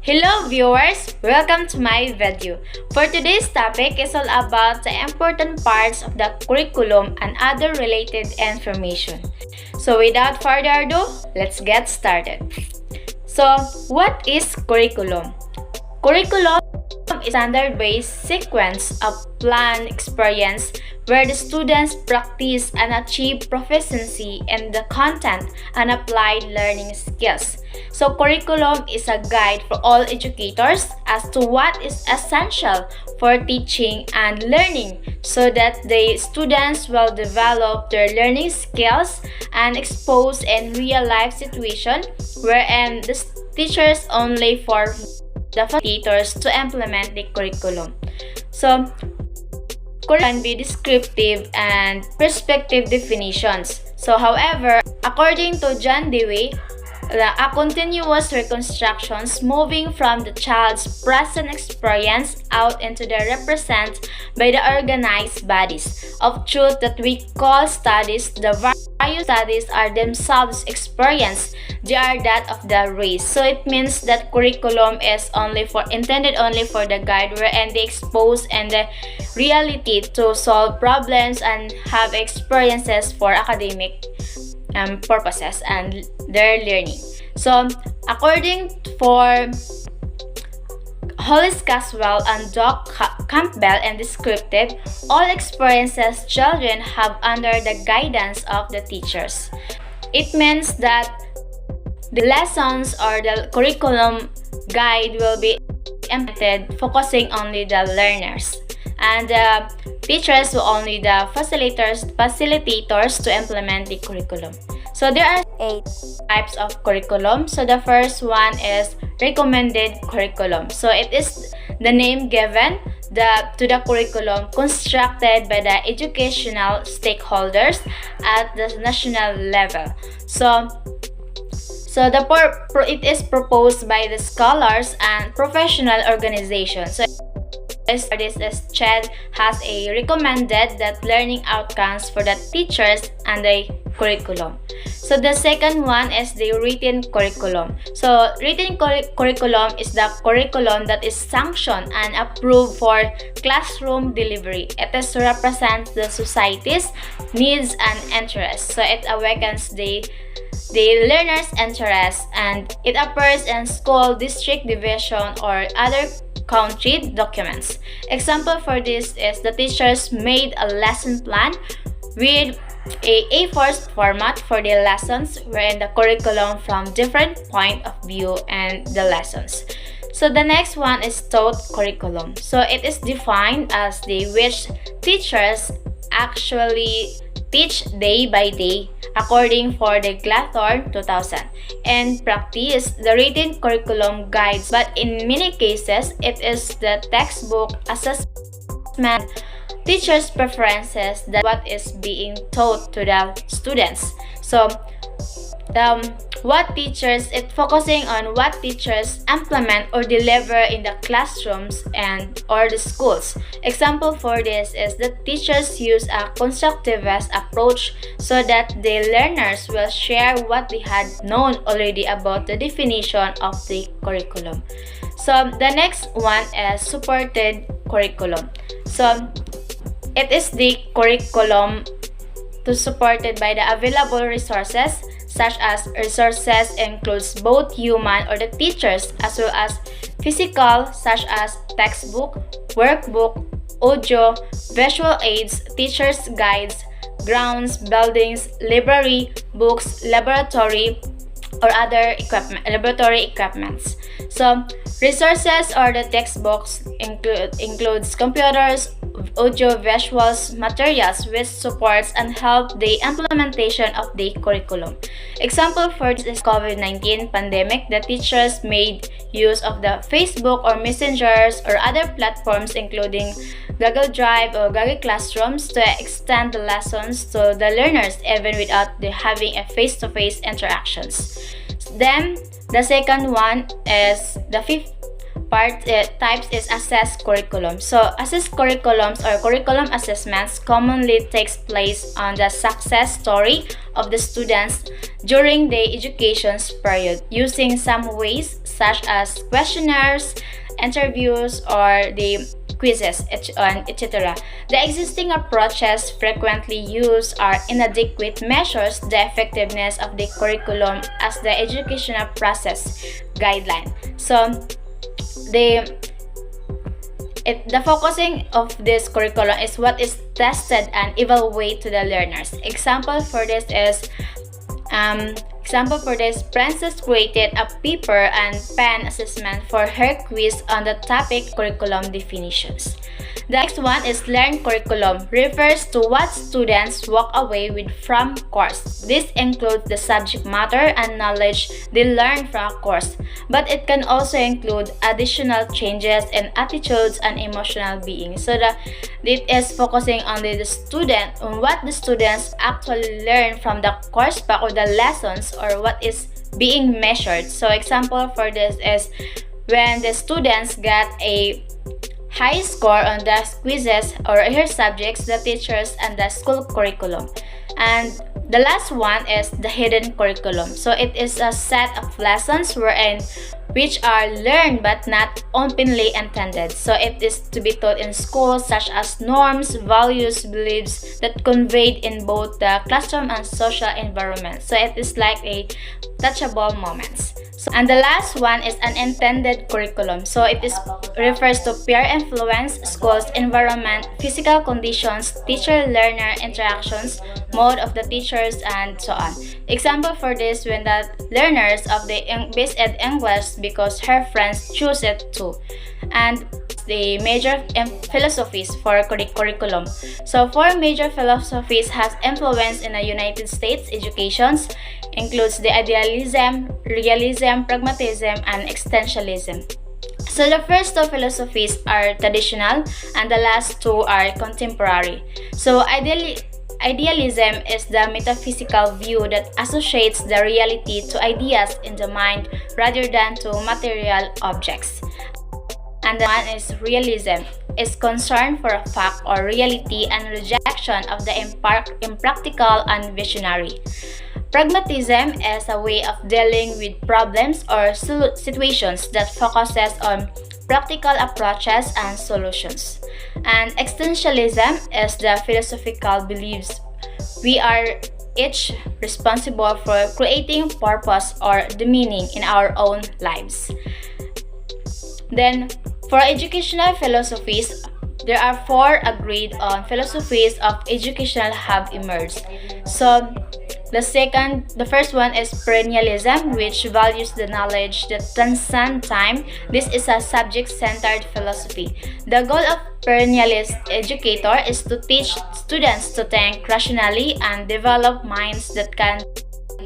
Hello viewers! Welcome to my video. For today's topic is all about the important parts of the curriculum and other related information. So without further ado, let's get started. So what is curriculum? Curriculum is a standard-based sequence of planned experience where the students practice and achieve proficiency in the content and applied learning skills. So curriculum is a guide for all educators as to what is essential for teaching and learning so that the students will develop their learning skills and exposed in real-life situation wherein the teachers only for the facilitators to implement the curriculum. So curriculum can be descriptive and prescriptive definitions. So however, according to John Dewey, a continuous reconstructions moving from the child's present experience out into the represent by the organized bodies of truth that we call studies. The various studies are themselves experience. They are that of the race. So it means that curriculum is intended only for the guide wherein they expose and the reality to solve problems and have experiences for academic purposes and their learning. So, according for Hollis Caswell and Doc Campbell and descriptive, all experiences children have under the guidance of the teachers. It means that the lessons or the curriculum guide will be implemented focusing only the learners. And the teachers will only the facilitators to implement the curriculum. So there are 8 types of curriculum. So the first one is recommended curriculum. So it is the name given to the curriculum constructed by the educational stakeholders at the national level. So it is proposed by the scholars and professional organizations. So this is CHED has a recommended that learning outcomes for the teachers and the curriculum. So the second one is the written curriculum. So written curriculum is the curriculum that is sanctioned and approved for classroom delivery. It is to represent the society's needs and interests. So it awakens the learner's interest and it appears in school, district, division or other country documents. Example for this is the teachers made a lesson plan with a A4 format for the lessons wherein the curriculum from different point of view and the lessons. So the next one is taught curriculum. So it is defined as the which teachers actually teach day by day according for the Glathorn 2000 and practice the written curriculum guides, but in many cases it is the textbook assessment teachers preferences that what is being taught to the students. So it focusing on what teachers implement or deliver in the classrooms and or the schools. Example for this is the teachers use a constructivist approach so that the learners will share what they had known already about the definition of the curriculum. So the next one is supported curriculum. So it is the curriculum supported by the available resources, such as resources includes both human or the teachers as well as physical, such as textbook, workbook, audio, visual aids, teachers' guides, grounds, buildings, library, books, laboratory, or other laboratory equipments. So resources or the textbooks includes computers, audio visuals materials which supports and help the implementation of the curriculum. Example for this is COVID-19 pandemic. The teachers made use of the Facebook or messengers or other platforms including Google Drive or Google Classrooms to extend the lessons to the learners even without having a face-to-face interactions. Then the second one is the fifth types is assessed curriculum. So assessed curriculums or curriculum assessments commonly takes place on the success story of the students during the education period using some ways such as questionnaires, interviews, or the quizzes, etc. The existing approaches frequently used are inadequate measures the effectiveness of the curriculum as the educational process guideline. So the focusing of this curriculum is what is tested and evaluated to the learners. Princess created a paper and pen assessment for her quiz on the topic curriculum definitions. The next one is learn curriculum, refers to what students walk away with from course. This includes the subject matter and knowledge they learn from a course, but it can also include additional changes in attitudes and emotional being. So it is focusing on the student, on what the students actually learn from the course pack or the lessons, or what is being measured. So example for this is when the students get a high score on the quizzes or her subjects, the teachers, and the school curriculum. And the last one is the hidden curriculum. So it is a set of lessons which are learned but not openly intended. So it is to be taught in schools, such as norms, values, beliefs that conveyed in both the classroom and social environment. So it is like a touchable moments. And the last one is unintended curriculum. So it refers to peer influence, school's environment, physical conditions, teacher-learner interactions, mode of the teachers, and so on. Example for this, when the learners of the basic English because her friends choose it too. And the major philosophies for curriculum. So four major philosophies has influence in the United States educations, includes the idealism, realism, pragmatism, and existentialism. So the first two philosophies are traditional and the last two are contemporary. So idealism is the metaphysical view that associates the reality to ideas in the mind rather than to material objects. And the one is realism, is concern for a fact or reality and rejection of the impractical and visionary. Pragmatism is a way of dealing with problems or situations that focuses on practical approaches and solutions. And existentialism is the philosophical beliefs we are each responsible for creating purpose or the meaning in our own lives. Then, for educational philosophies, there are four agreed on philosophies of education have emerged. So, the first one is perennialism, which values the knowledge that transcends time. This is a subject-centered philosophy. The goal of perennialist educator is to teach students to think rationally and develop minds that can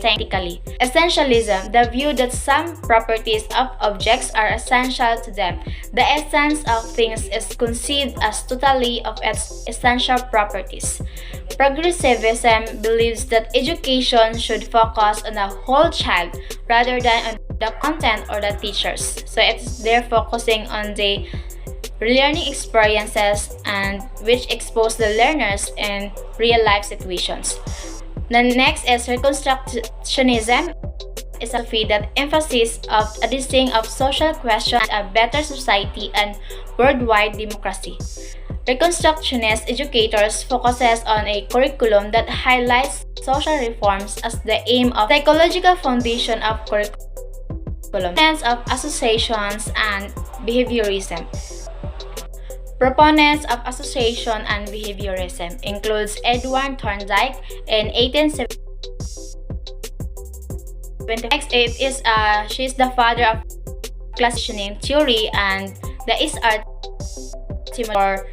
technically. Essentialism, the view that some properties of objects are essential to them. The essence of things is conceived as totality of its essential properties. Progressivism believes that education should focus on the whole child rather than on the content or the teachers. So they're focusing on the learning experiences and which expose the learners in real life situations. The next is Reconstructionism, is a philosophy that emphasizes of addressing of social questions, a better society, and worldwide democracy. Reconstructionist educators focuses on a curriculum that highlights social reforms as the aim of psychological foundation of curriculum. Sense of associations and behaviorism. Proponents of association and behaviorism includes Edward Thorndike in 1870. Next, she's the father of classification theory and the SR or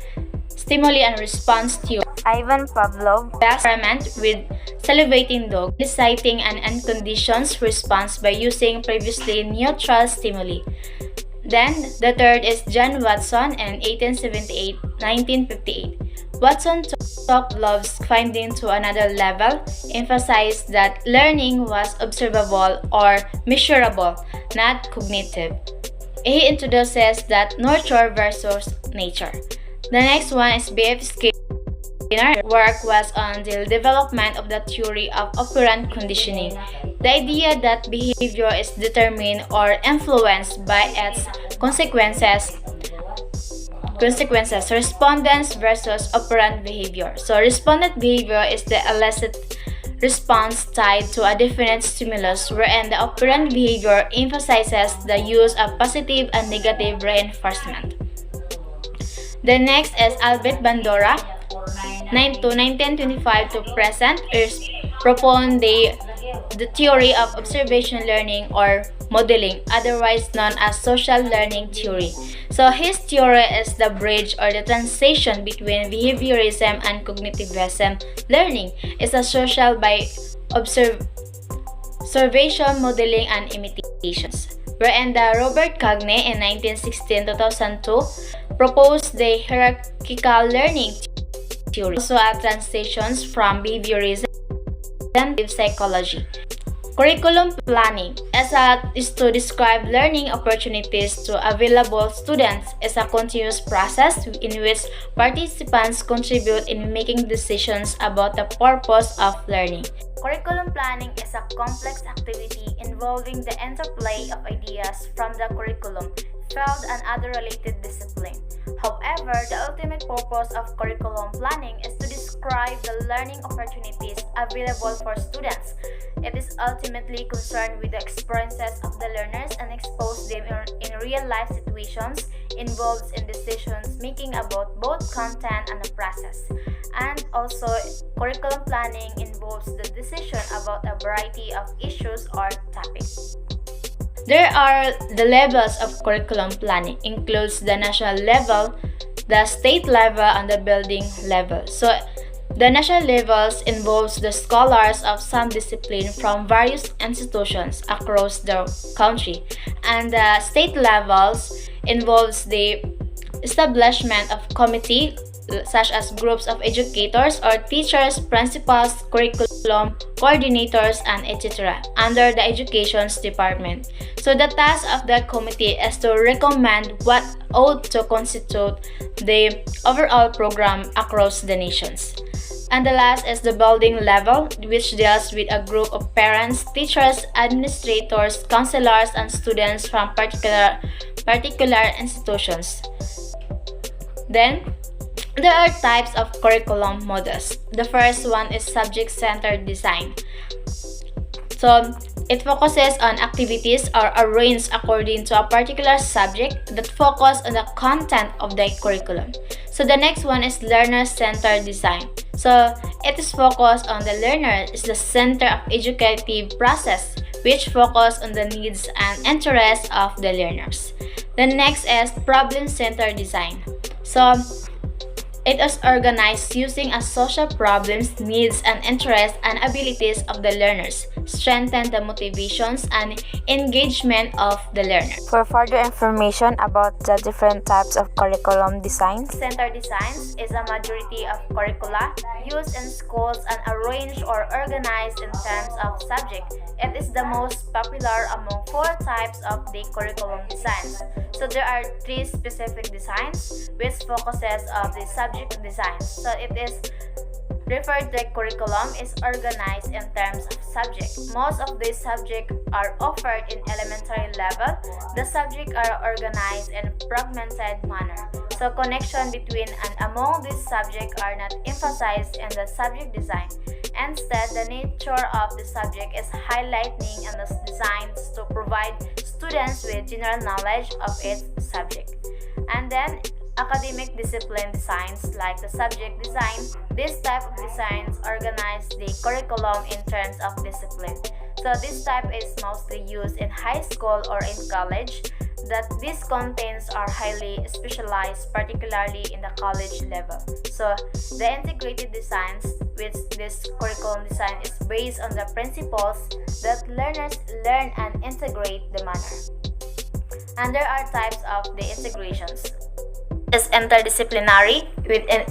stimuli and response theory. Ivan Pavlov experiment with salivating dog, eliciting an unconditioned response by using previously neutral stimuli. Then, the third is John Watson in 1958. Watson took Pavlov's finding to another level, emphasized that learning was observable or measurable, not cognitive. He introduces that nurture versus nature. The next one is B.F. work was on the development of the theory of operant conditioning, the idea that behavior is determined or influenced by its consequences, respondents versus operant behavior. So respondent behavior is the elicit response tied to a definite stimulus, wherein the operant behavior emphasizes the use of positive and negative reinforcement. The next is Albert Bandura, 1925 to present, is proponed the theory of observation learning or modeling, otherwise known as social learning theory. So his theory is the bridge or the transition between behaviorism and cognitivism. Learning is a social by observation, modeling, and imitations. Wherein the Robert Cagney in 1916-2002 proposed the hierarchical learning theory, also a transitions from behaviorism to psychology. Curriculum planning is to describe learning opportunities to available students as a continuous process in which participants contribute in making decisions about the purpose of learning. Curriculum planning is a complex activity involving the interplay of ideas from the curriculum, field, and other related disciplines. However, the ultimate purpose of curriculum planning is to describe the learning opportunities available for students. It is ultimately concerned with the experiences of the learners and expose them in real-life situations involved in decisions making about both content and the process. And also, curriculum planning involves the decision about a variety of issues or topics. There are the levels of curriculum planning, includes the national level, the state level, and the building level. So the national levels involves the scholars of some discipline from various institutions across the country, and the state levels involves the establishment of committee such as groups of educators or teachers, principals, curriculum coordinators, and etc. under the education department. So the task of the committee is to recommend what ought to constitute the overall program across the nations. And the last is the building level, which deals with a group of parents, teachers, administrators, counselors, and students from particular institutions. Then, there are types of curriculum models. The first one is subject-centered design. So, it focuses on activities or arranged according to a particular subject that focus on the content of the curriculum. So, the next one is learner-centered design. So, it is focused on the learner is the center of educative process, which focus on the needs and interests of the learners. The next is problem-centered design. So, it is organized using a social problems, needs, and interests and abilities of the learners, strengthen the motivations and engagement of the learner. For further information about the different types of curriculum designs, Center designs is a majority of curricula used in schools and arranged or organized in terms of subject. It is the most popular among four types of the curriculum designs. So there are three specific designs which focuses on the subject design. So it is referred to curriculum is organized in terms of subject. Most of these subjects are offered in elementary level. The subjects are organized in fragmented manner. So connection between and among these subjects are not emphasized in the subject design. Instead, the nature of the subject is highlighting and is designed to provide students with general knowledge of its subject. And then academic discipline designs like the subject design. This type of designs organize the curriculum in terms of discipline. So this type is mostly used in high school or in college. That these contents are highly specialized, particularly in the college level. So the integrated designs, which this curriculum design is based on the principles that learners learn and integrate the manner. And there are types of the integrations. Is interdisciplinary,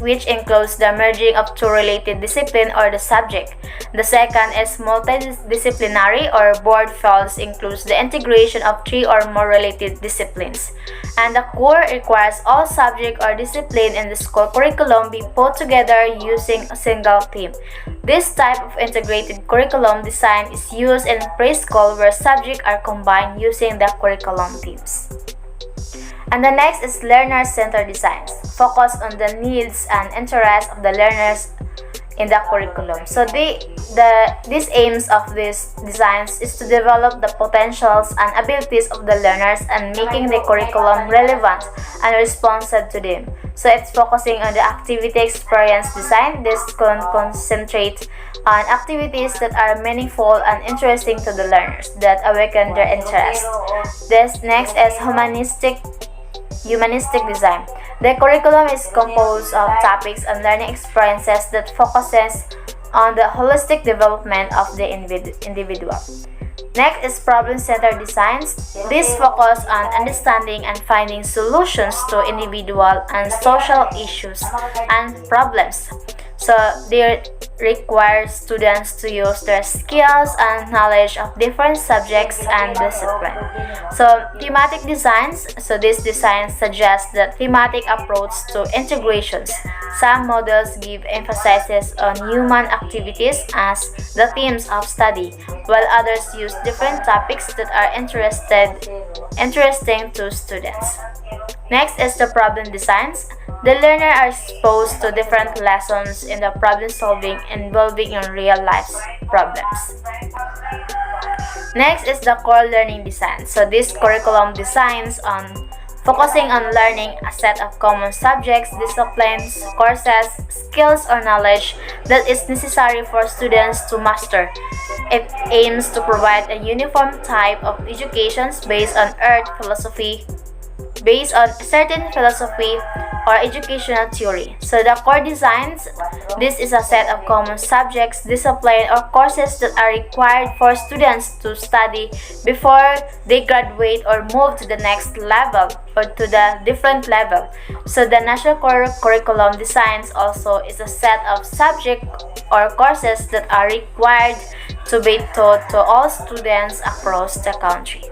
which includes the merging of two related disciplines or the subject. The second is multidisciplinary, or board fields includes the integration of three or more related disciplines. And the core requires all subject or discipline in the school curriculum be put together using a single theme. This type of integrated curriculum design is used in preschool where subjects are combined using the curriculum themes. And the next is learner-centered designs, focus on the needs and interests of the learners in the curriculum. So these aims of these designs is to develop the potentials and abilities of the learners and making the curriculum relevant and responsive to them. So it's focusing on the activity experience design. This can concentrate on activities that are meaningful and interesting to the learners that awaken their interest. This next is humanistic design. The curriculum is composed of topics and learning experiences that focuses on the holistic development of the individual. Next is problem-centered designs. This focus on understanding and finding solutions to individual and social issues and problems. So they require students to use their skills and knowledge of different subjects and disciplines. So thematic designs. So these designs suggest the thematic approach to integrations. Some models give emphasis on human activities as the themes of study, while others use different topics that are interesting to students. Next is the problem designs. The learner are exposed to different lessons in the problem solving involving in real life problems. Next is the core learning design. So this curriculum designs on focusing on learning a set of common subjects, disciplines, courses, skills, or knowledge that is necessary for students to master. It aims to provide a uniform type of education based on certain philosophy or educational theory. So the core designs, this is a set of common subjects, discipline, or courses that are required for students to study before they graduate or move to the next level or to the different level. So the national core curriculum designs also is a set of subjects or courses that are required to be taught to all students across the country.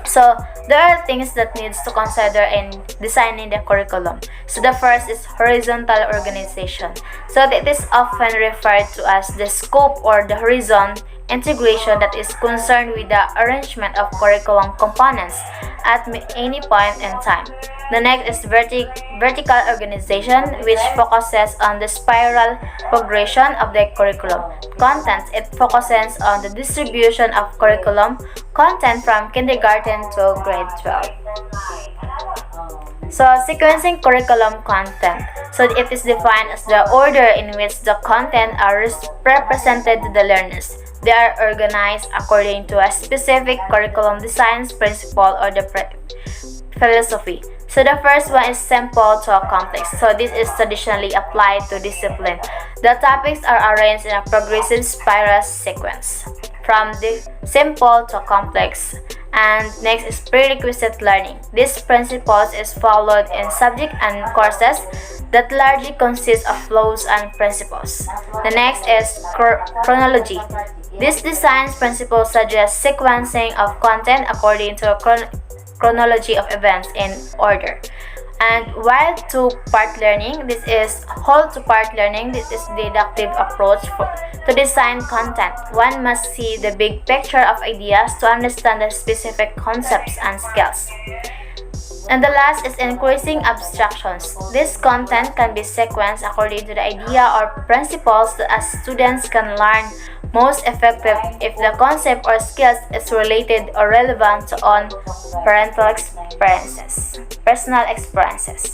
So there are things that needs to consider in designing the curriculum. So the first is horizontal organization. So it is often referred to as the scope or the horizon integration that is concerned with the arrangement of curriculum components at any point in time. The next is vertical organization, which focuses on the spiral progression of the curriculum content. It focuses on the distribution of curriculum content from kindergarten to grade 12. So, sequencing curriculum content. So, it is defined as the order in which the content are represented to the learners. They are organized according to a specific curriculum design principle or the philosophy. So the first one is simple to complex. So this is traditionally applied to discipline. The topics are arranged in a progressive spiral sequence from the simple to complex. And next is prerequisite learning. This principle is followed in subject and courses that largely consist of flows and principles. The next is chronology. This design principle suggests sequencing of content according to a chronology of events in order. And while two-part learning, this is whole two-part learning. This is deductive approach to design content. One must see the big picture of ideas to understand the specific concepts and skills. And the last is increasing abstractions. This content can be sequenced according to the idea or principles that as students can learn most effective if the concept or skills is related or relevant to on personal experiences.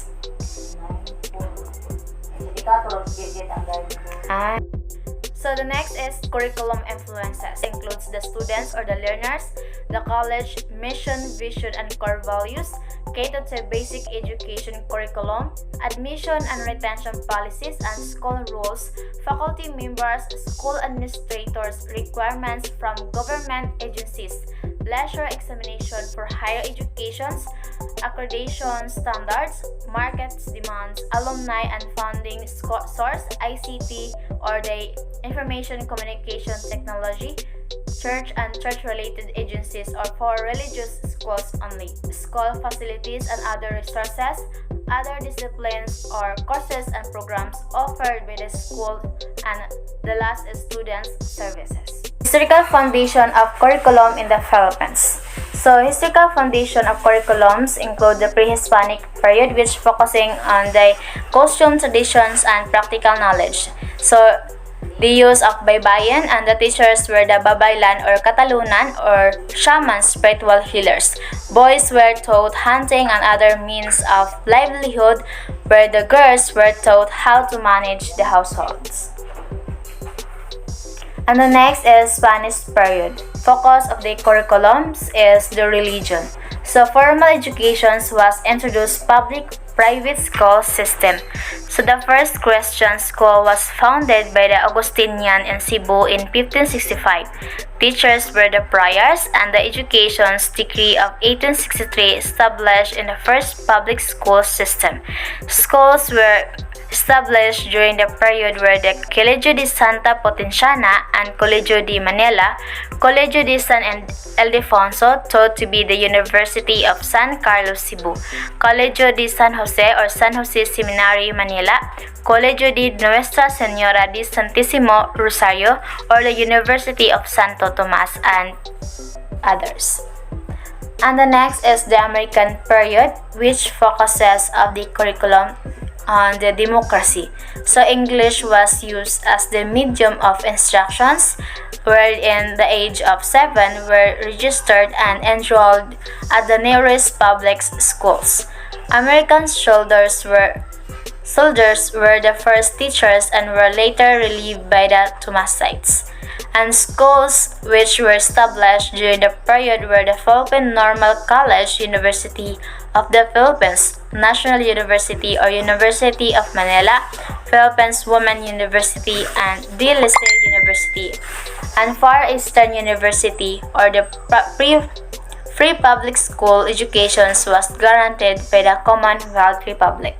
So the next is curriculum influences. It includes the students or the learners, the college mission, vision, and core values, cater to basic education curriculum, admission and retention policies and school rules, faculty members, school administrators, requirements from government agencies, leisure examination for higher education's accreditation standards, market demands, alumni and funding source, ICT, or the information communication technology, church and church-related agencies, or for religious schools only, school facilities and other resources, other disciplines or courses and programs offered by the school, and the last is students' services. Historical foundation of curriculum in the Philippines. So, historical foundation of curriculums include the pre-Hispanic period, which focusing on the costume traditions and practical knowledge. So, the use of baybayin, and the teachers were the babaylan or katalunan or shaman spiritual healers. Boys were taught hunting and other means of livelihood, where the girls were taught how to manage the households. And the next is Spanish period. Focus of the curriculums is the religion. So formal education was introduced public-private school system. So the first Christian school was founded by the Augustinian in Cebu in 1565. Teachers were the priors, and the education's decree of 1863 established in the first public school system. Schools were established during the period where the Colegio de Santa Potenciana and Colegio de Manila, Colegio de San Ildefonso, thought to be the University of San Carlos, Cebu, Colegio de San Jose or San Jose Seminary, Manila, Colegio de Nuestra Señora de Santísimo Rosario, or the University of Santo Tomas, and others. And the next is the American period, which focuses of the curriculum on the democracy. So English was used as the medium of instructions, wherein the age of 7 were registered and enrolled at the nearest public schools. American soldiers were the first teachers and were later relieved by the Thomasites. And schools which were established during the period were the Philippine Normal College, University of the Philippines, National University or University of Manila, Philippines Women University, and De La Salle University, and Far Eastern University, or the free public school education was guaranteed by the Commonwealth Republic.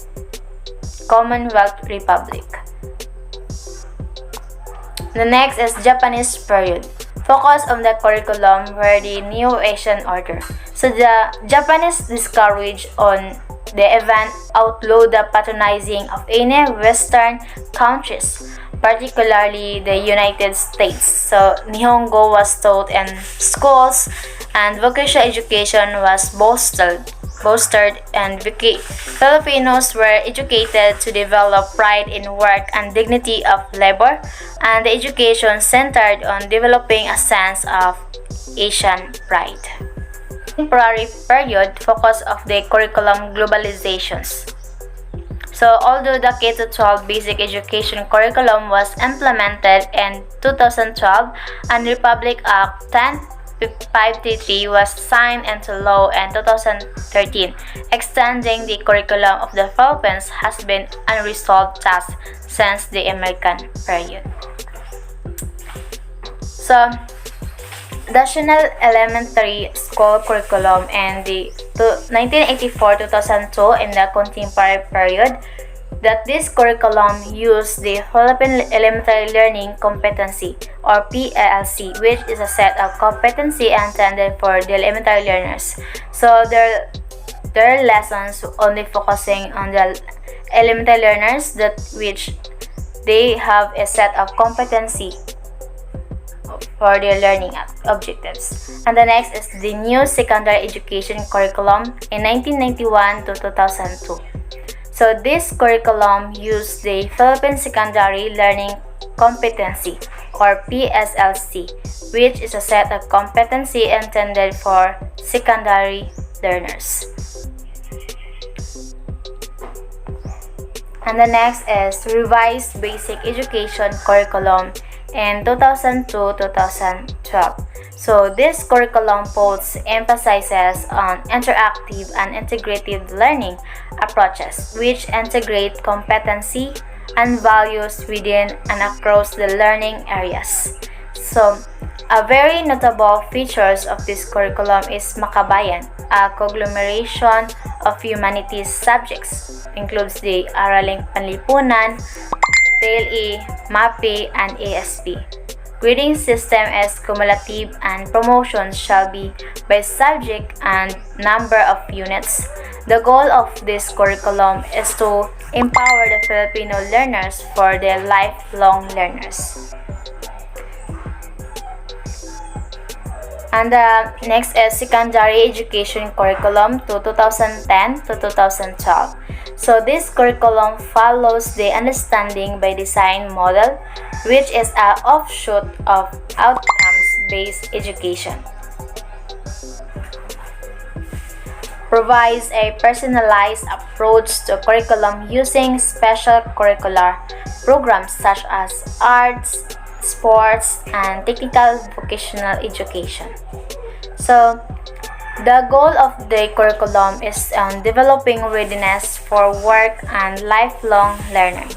The next is Japanese period. Focus on the curriculum were the New Asian Order. So the Japanese discouraged on the event outlawed the patronizing of any Western countries, particularly the United States. So Nihongo was taught in schools, and vocational education was bolstered, and Filipinos were educated to develop pride in work and dignity of labor, and the education centered on developing a sense of Asian pride. Contemporary period, focus of the curriculum globalizations. So although the K-12 basic education curriculum was implemented in 2012, and Republic Act 1053 was signed into law in 2013, extending the curriculum of the Philippines has been unresolved task since the American period. So, National Elementary School curriculum in the 1984-2002 in the contemporary period, that this curriculum used the Philippine Elementary Learning Competency or PELC, which is a set of competency intended for the elementary learners. So their lessons only focusing on the elementary learners, that which they have a set of competency for their learning objectives. And the next is the new secondary education curriculum in 1991 to 2002. So this curriculum used the Philippine Secondary Learning Competency or PSLC, which is a set of competency intended for secondary learners. And the next is revised basic education curriculum in 2002-2012. So this curriculum puts emphasizes on interactive and integrative learning approaches, which integrate competency and values within and across the learning areas. So A very notable features of this curriculum is Makabayan, a conglomeration of humanities subjects. Includes the Araling Panlipunan, TLE, MAPE, and ASP. Grading system is cumulative and promotions shall be by subject and number of units. The goal of this curriculum is to empower the Filipino learners for their lifelong learners. And the next is Secondary Education Curriculum to 2010 to 2012. So this curriculum follows the Understanding by Design model, which is an offshoot of outcomes-based education. Provides a personalized approach to curriculum using special curricular programs such as arts, sports, and technical vocational education. So, the goal of the curriculum is developing readiness for work and lifelong learning.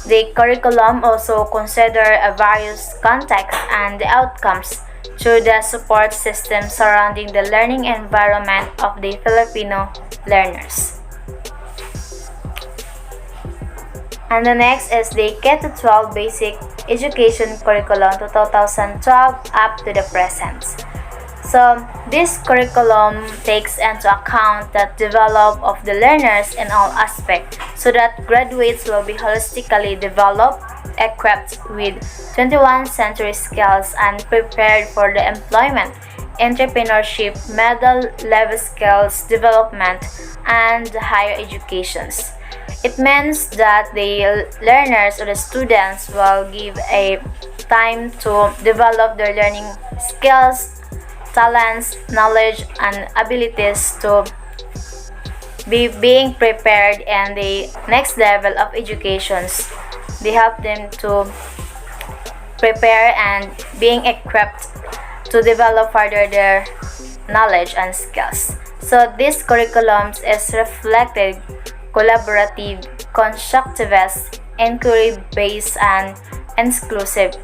The curriculum also considers various contexts and the outcomes through the support system surrounding the learning environment of the Filipino learners. And the next is the K-12 Basic Education Curriculum 2012 up to the present. So, this curriculum takes into account the development of the learners in all aspects so that graduates will be holistically developed, equipped with 21st century skills and prepared for the employment, entrepreneurship, middle level skills development, and higher educations. It means that the learners or the students will give a time to develop their learning skills, talents, knowledge, and abilities to be being prepared in the next level of educations. They help them to prepare and being equipped to develop further their knowledge and skills. So this curriculum is reflected collaborative, constructivist, inquiry-based, and inclusive.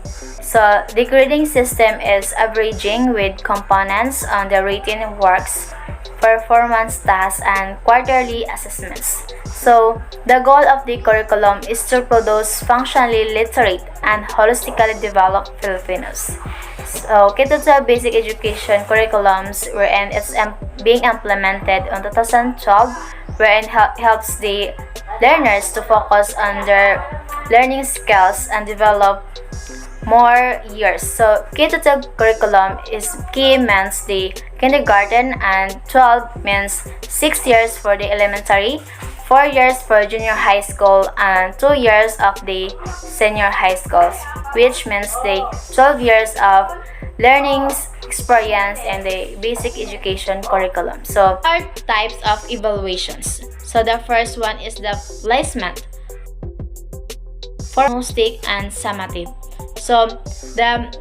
So the grading system is averaging with components on the written works, performance tasks, and quarterly assessments. So the goal of the curriculum is to produce functionally literate and holistically developed Filipinos. So K-12 basic education curriculums wherein it's being implemented on 2012 wherein helps the learners to focus on their learning skills and develop more years. So K-12 curriculum is K means the kindergarten and 12 means 6 years for the elementary, 4 years for junior high school, and 2 years of the senior high schools, which means the 12 years of learning experience in the basic education curriculum. So, are types of evaluations. So, the first one is the placement, diagnostic, and summative. So, the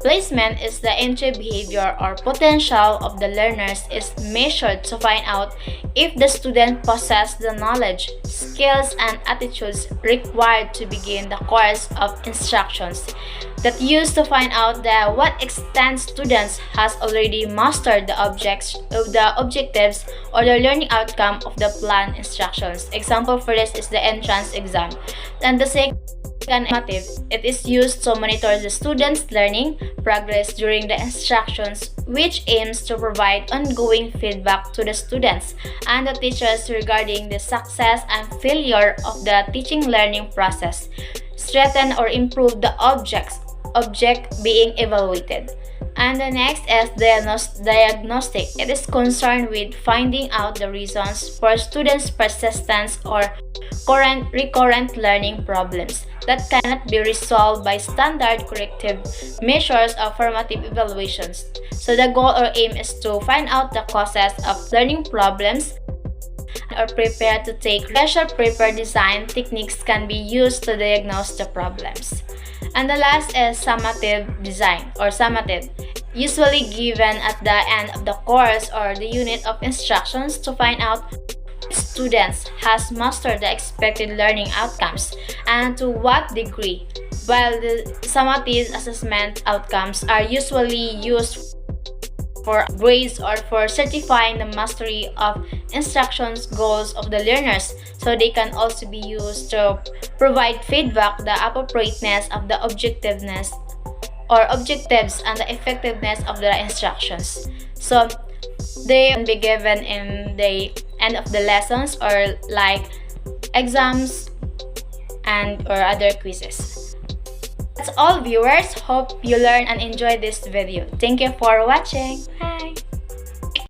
placement is the entry behavior or potential of the learners is measured to find out if the student possesses the knowledge, skills, and attitudes required to begin the course of instructions that used to find out that what extent students has already mastered the objectives or the learning outcome of the planned instructions. Example for this is the entrance exam. And the second it is used to monitor the students' learning progress during the instructions, which aims to provide ongoing feedback to the students and the teachers regarding the success and failure of the teaching learning process, strengthen or improve the object being evaluated. And the next is diagnostic. It is concerned with finding out the reasons for students' persistence or recurrent learning problems that cannot be resolved by standard corrective measures or formative evaluations. So the goal or aim is to find out the causes of learning problems or prepare to take special paper design techniques can be used to diagnose the problems. And the last is summative design or summative, usually given at the end of the course or the unit of instructions to find out students has mastered the expected learning outcomes and to what degree. While the summative assessment outcomes are usually used for grades or for certifying the mastery of instructions goals of the learners, so they can also be used to provide feedback the appropriateness of the objectiveness or objectives and the effectiveness of the instructions. So they can be given in the end of the lessons or like exams and or other quizzes. That's all, viewers. Hope you learn and enjoy this video. Thank you for watching. Bye.